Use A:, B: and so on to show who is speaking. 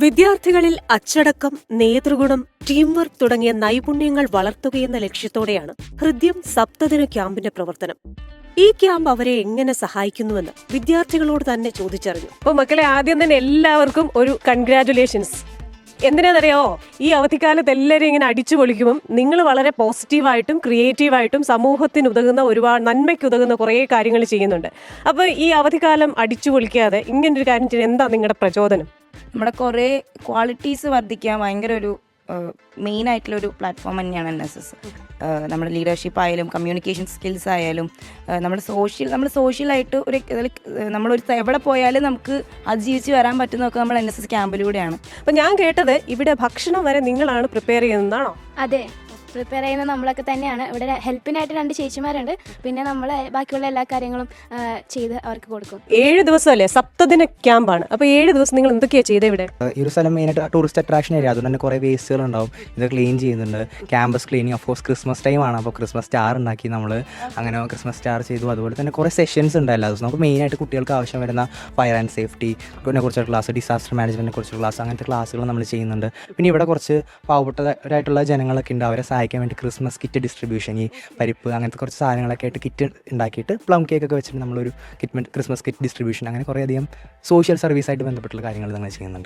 A: വിദ്യാർത്ഥികളിൽ അച്ചടക്കം, നേതൃഗുണം, team work തുടങ്ങിയ നൈപുണ്യങ്ങൾ വളർത്തുകയെന്ന ലക്ഷ്യത്തോടെയാണ് ഹൃദ്യം സപ്തദിന ക്യാമ്പിന്റെ പ്രവർത്തനം. ഈ ക്യാമ്പ് അവരെ എങ്ങനെ സഹായിക്കുന്നുവെന്ന് വിദ്യാർത്ഥികളോട് തന്നെ ചോദിച്ചറിഞ്ഞു. അപ്പോൾ മക്കളെ, ആദ്യം തന്നെ എല്ലാവർക്കും ഒരു കൺഗ്രാറ്റുലേഷൻസ്. എന്തിനാണെന്നറിയാമോ, ഈ അവധിക്കാലത്ത് എല്ലാവരും ഇങ്ങനെ അടിച്ചു പൊളിക്കുമ്പം നിങ്ങൾ വളരെ പോസിറ്റീവായിട്ടും ക്രിയേറ്റീവായിട്ടും സമൂഹത്തിന് ഉതകുന്ന ഒരുപാട് നന്മയ്ക്ക് ഉതകുന്ന കുറേ കാര്യങ്ങൾ ചെയ്യുന്നുണ്ട്. അപ്പോൾ ഈ അവധിക്കാലം അടിച്ചു പൊളിക്കാതെ ഇങ്ങനൊരു കാര്യം ചെയ്യാൻ എന്താ നിങ്ങളുടെ പ്രചോദനം?
B: നമ്മുടെ കുറേ ക്വാളിറ്റീസ് വർദ്ധിക്കാൻ ഭയങ്കര ഒരു മെയിൻ ആയിട്ടുള്ളൊരു പ്ലാറ്റ്ഫോം തന്നെയാണ് NSS. നമ്മുടെ ലീഡർഷിപ്പ് ആയാലും കമ്മ്യൂണിക്കേഷൻ സ്കിൽസ് ആയാലും നമ്മൾ സോഷ്യലായിട്ട് നമ്മളൊരു എവിടെ പോയാലും നമുക്ക് അതിജീവിച്ച് വരാൻ പറ്റുന്നതൊക്കെ നമ്മൾ NSS ക്യാമ്പിലൂടെയാണ്.
A: അപ്പം ഞാൻ കേട്ടത് ഇവിടെ ഭക്ഷണം വരെ നിങ്ങളാണ് പ്രിപ്പയർ ചെയ്യുന്നതാണോ?
C: അതെ, പ്രിപ്പയർ ചെയ്യുന്നത് നമ്മളൊക്കെ തന്നെയാണ്. ഇവിടെ ഹെൽപ്പിനായിട്ട് 2 ചേച്ചിമാരുണ്ട്. പിന്നെ നമ്മൾ ബാക്കിയുള്ള എല്ലാ കാര്യങ്ങളും ചെയ്ത് അവർക്ക് കൊടുക്കും.
A: 7 ദിവസമല്ലേ, സപ്തദിന ക്യാമ്പാണ്. അപ്പോൾ 7 ദിവസം നിങ്ങൾ എന്തൊക്കെയാണ് ചെയ്തത് ഇവിടെ?
D: ഈ ഒരു സ്ഥലം മെയിനായിട്ട് ടൂറിസ്റ്റ് അട്രാക്ഷൻ ഏരിയ, അതുകൊണ്ട് തന്നെ കുറേ വേസ്റ്റുകൾ ഉണ്ടാവും. ഇത് ക്ലീൻ ചെയ്യുന്നുണ്ട്. Campus cleaning, of course Christmas ടൈമാണ്, അപ്പോൾ ക്രിസ്മസ് സ്റ്റാർ ഉണ്ടാക്കി നമ്മൾ അങ്ങനെ ക്രിസ്മസ് സ്റ്റാർ ചെയ്തു. അതുപോലെ തന്നെ കുറേ സെഷൻസ് ഉണ്ട് എല്ലാ ദിവസവും. നമുക്ക് മെയിനായിട്ട് കുട്ടികൾക്ക് ആവശ്യം വരുന്ന ഫയർ ആൻഡ് സേഫ്റ്റി കുറിച്ചുള്ള ക്ലാസ്, ഡിസാസ്റ്റർ മാനേജ്മെൻറ്റിനെ കുറിച്ചുള്ള ക്ലാസ്, അങ്ങനത്തെ ക്ലാസ്സുകൾ നമ്മൾ ചെയ്യുന്നുണ്ട്. പിന്നെ ഇവിടെ കുറച്ച് പാവപ്പെട്ടവരായിട്ടുള്ള ജനങ്ങളൊക്കെ ഉണ്ട്, അവരെ സഹായിക്കാൻ വേണ്ടി ക്രിസ്മസ് കിറ്റ് ഡിസ്ട്രിബ്യൂഷൻ, ഈ പരിപ്പ് അങ്ങനത്തെ കുറച്ച് സാധനങ്ങളൊക്കെ ആയിട്ട് കിറ്റ് ഉണ്ടാക്കിയിട്ട് പ്ലം കേക്കൊക്കെ വെച്ചിട്ട് നമ്മളൊരു ക്രിസ്മസ് കിറ്റ് ഡിസ്ട്രിബ്യൂഷൻ, അങ്ങനെ കുറേയധികം സോഷ്യൽ സർവീസായിട്ട് ബന്ധപ്പെട്ടുള്ള കാര്യങ്ങൾ നമ്മൾ ചെയ്യുന്നുണ്ട്.